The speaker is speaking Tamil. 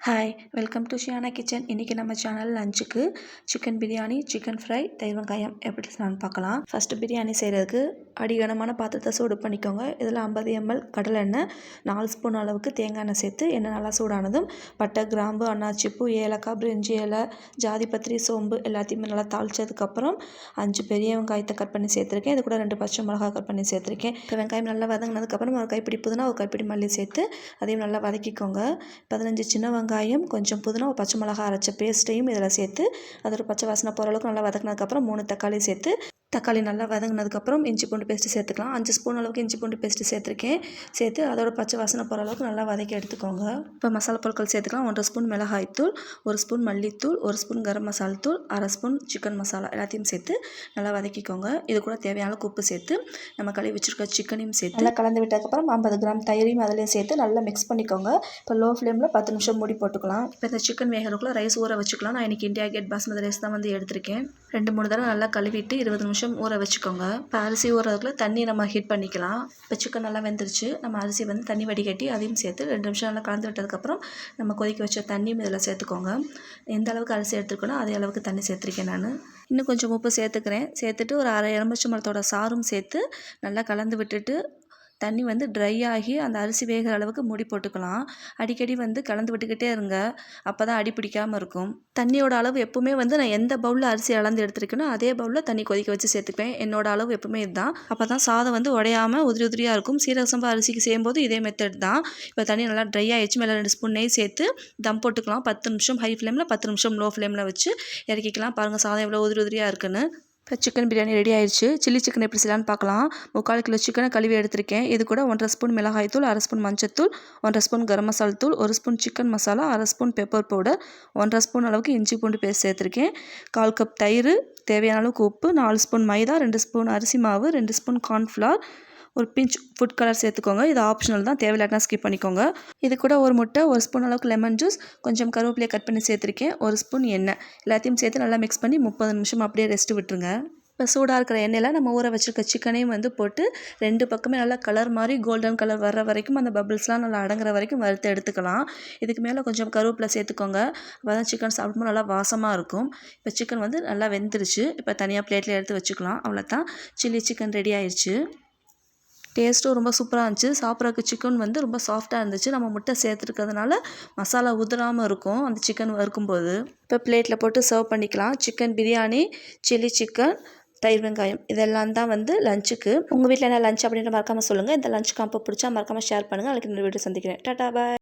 Hi welcome to Shiyana kitchen. இன்றைக்கி நம்ம சேனல் லஞ்சுக்கு சிக்கன் பிரியாணி, சிக்கன் ஃப்ரை, தயிர் வெங்காயம் எப்படி செய்யலாம்னு பார்க்கலாம். ஃபஸ்ட்டு பிரியாணி செய்கிறதுக்கு அடிகனமான பாத்திரத்தை சூடு பண்ணிக்கோங்க. இதில் 50 ml கடலை எண்ணெய், 4 ஸ்பூன் அளவுக்கு தேங்காய் எண்ணெய் சேர்த்து எண்ணெய் நல்லா சூடானதும் பட்டை, கிராம்பு, அன்னாச்சிப்பூ, ஏலக்காய், பிரிஞ்சி இலை, ஜாதிபத்திரி, சோம்பு எல்லாத்தையுமே நல்லா தாளித்ததுக்கப்புறம் 5 பெரிய வெங்காயத்தை கட் பண்ணி சேர்த்துருக்கேன். இது கூட 2 பச்சை மிளகாய் கட் பண்ணி சேர்த்துருக்கேன். வெங்காயம் நல்லா வதங்கினதுக்கப்புறம் ஒரு கைப்பிடி புதினா, ஒரு கைப்பிடி மல்லி சேர்த்து அதையும் நல்லா வதக்கிக்கோங்க. 15 சின்ன வெங்காயம், கொஞ்சம் புதினா, ஒரு பச்சை மிளகாய் அரைச்ச பேஸ்ட்டையும் இதில் சேர்த்து அதோட பச்சை வாசனை போகிற அளவுக்கு நல்லா வதக்கினதுக்கப்புறம் 3 தக்காளி சேர்த்து தக்காளி நல்லா வதங்கினதுக்கப்புறம் இஞ்சி பூண்டு பேஸ்ட்டு சேர்த்துக்கலாம். 5 ஸ்பூன் அளவுக்கு இஞ்சி பூண்டு பேஸ்ட்டு சேர்த்துருக்கேன். சேர்த்து அதோட பச்சை வாசனை போகிற அளவுக்கு நல்லா வதக்கி எடுத்துக்கோங்க. இப்போ மசாலா பொருட்கள் சேர்த்துக்கலாம். 1 ஸ்பூன் மிளகாய்த்தூள், 1 ஸ்பூன் மல்லித்தூள், 1 ஸ்பூன் கரம் மசாலா தூள், 1/2 ஸ்பூன் சிக்கன் மசாலா எல்லாத்தையும் சேர்த்து நல்லா வதக்கிக்கோங்க. இது கூட தேவையான உப்பு சேர்த்து நம்ம கழுவி வச்சுருக்க சிக்கனையும் சேர்த்து நல்லா கலந்து விட்டதுக்கப்புறம் 50 கிராம் தயிரையும் அதிலையும் சேர்த்து நல்லா மிக்ஸ் பண்ணிக்கோங்க. இப்போ லோ ஃப்ளேமில் 10 நிமிஷம் மூடி போட்டுக்கலாம். இப்போ இந்த சிக்கன் வேகிறதுக்குள்ள ரைஸ் ஊற வச்சுக்கலாம். நான் இன்றைக்கி இந்தியா கேட் பாஸ்மதி ரைஸ் தான் எடுத்திருக்கேன். 2-3 தடவை நல்லா கழுவிட்டு 20 நிமிஷம் ஊற வச்சுக்கோங்க. இப்போ அரிசி ஊறதுக்குள்ள தண்ணி நம்ம ஹீட் பண்ணிக்கலாம். இப்போ சிக்கன் நல்லா வெந்துருச்சு. நம்ம அரிசி தண்ணி வடிகட்டி அதையும் சேர்த்து 2 நிமிஷம் நல்லா கலந்து விட்டதுக்கப்புறம் நம்ம கொதிக்க வச்ச தண்ணியும் இதில் சேர்த்துக்கோங்க. எந்த அளவுக்கு அரிசி எடுத்துருக்கணும் அதே அளவுக்கு தண்ணி சேர்த்துருக்கேன். நான் இன்னும் கொஞ்சம் உப்பு சேர்த்துக்கிறேன். சேர்த்துட்டு ஒரு அரை எலுமிச்சம்பழத்தோட சாறும் சேர்த்து நல்லா கலந்து விட்டுட்டு தண்ணி ட்ரை ஆகி அந்த அரிசி வேகிற அளவுக்கு மூடி போட்டுக்கலாம். அடிக்கடி கலந்து விட்டுக்கிட்டே இருங்க. அப்போ தான் அடி பிடிக்காமல் இருக்கும். தண்ணியோட அளவு எப்பவுமே நான் எந்த பவுலில் அரிசி அளந்து எடுத்துருக்கேனோ அதே பவுலில் தண்ணி கொதிக்க வச்சு சேர்த்துப்பேன். என்னோட அளவு எப்பவுமே இதுதான். அப்போ தான் சாதம் உடையாமல் உதிரி உதிரியாக இருக்கும். சீரக சம்பா அரிசிக்கு செய்யும்போது இதே மெத்தட் தான். இப்போ தண்ணி நல்லா ட்ரை ஆகிடுச்சு. மேலே 2 ஸ்பூன் நெய் சேர்த்து தம் போட்டுக்கலாம். 10 நிமிஷம் ஹை ஃப்ளேமில், 10 நிமிஷம் லோ ஃப்ளேமில் வச்சு இறக்கிக்கலாம். பாருங்கள் சாதம் எவ்வளோ உதிரி உதிரியாக இருக்குன்னு. இப்போ சிக்கன் பிரியாணி ரெடி ஆயிடுச்சு. சில்லி சிக்கன் எப்படி செய்யலான்னு பார்க்கலாம். 3/4 கிலோ சிக்கனை கழுவி எடுத்திருக்கேன். இது கூட 1/2 ஸ்பூன் மிளகாய்த்தூள், 1/2 ஸ்பூன் மஞ்சத்தூள், 1/2 ஸ்பூன் கரம் மசாலா தூள், 1 spoon chicken masala, 1/2 spoon pepper powder, 1/2 spoon அளவுக்கு இஞ்சி பூண்டு பேஸ்ட் சேர்த்துருக்கேன். 1/4 கப் தயிர், தேவையான அளவுக்கு உப்பு, 4 ஸ்பூன் மைதா, 2 ஸ்பூன் அரிசி மாவு, 2 ஸ்பூன் கார்ன்ஃப்ளவர், ஒரு பிஞ்ச் ஃபுட் கலர் சேர்த்துக்கோங்க. இது ஆப்ஷனல் தான், தேவையில்லாட்டா ஸ்கிப் பண்ணிக்கோங்க. இது கூட ஒரு முட்டை, 1 ஸ்பூன் அளவுக்கு லெமன் ஜூஸ், கொஞ்சம் கருவேப்பிலையை கட் பண்ணி சேர்த்துருக்கேன். 1 ஸ்பூன் எண்ணெய் எல்லாத்தையும் சேர்த்து நல்லா மிக்ஸ் பண்ணி 30 நிமிஷம் அப்படியே ரெஸ்ட் விட்டுருங்க. இப்போ சூடாக இருக்கிற எண்ணெயில் நம்ம ஊற வச்சுருக்க சிக்கனையும் போட்டு 2 பக்கமே நல்லா கலர் மாதிரி கோல்டன் கலர் வர்ற வரைக்கும் அந்த பபிள்ஸ்லாம் நல்லா அடங்குற வரைக்கும் வறுத்து எடுத்துக்கலாம். இதுக்கு மேலே கொஞ்சம் கருவேப்பிலை சேர்த்துக்கோங்க. அப்போ தான் சிக்கன் சாப்பிடும்போது நல்லா வாசமாக இருக்கும். இப்போ சிக்கன் நல்லா வெந்துருச்சு. இப்போ தனியாக பிளேட்டில் எடுத்து வச்சுக்கலாம். அவ்வளோதான், சில்லி சிக்கன் ரெடி ஆயிடுச்சு. டேஸ்ட்டும் ரொம்ப சூப்பராக இருந்துச்சு. சாப்பிட்றதுக்கு சிக்கன் ரொம்ப சாஃப்டாக இருந்துச்சு. நம்ம முட்டை சேர்த்துருக்கிறதுனால மசாலா உதிராமல் இருக்கும் அந்த சிக்கன் வறுக்கும்போது. இப்போ பிளேட்டில் போட்டு சர்வ் பண்ணிக்கலாம். சிக்கன் பிரியாணி, சில்லி சிக்கன், தயிர் வெங்காயம் இதெல்லாம் தான் லஞ்சுக்கு. உங்கள் வீட்டில் என்ன லஞ்ச் அப்படின்ற மறக்காமல் சொல்லுங்கள். இந்த லஞ்ச் காம்போ பிடிச்சா மறக்காமல் ஷேர் பண்ணுங்கள். நாளைக்கு இன்னொரு வீடியோ சந்திக்கிறேன். டாடா பாய்.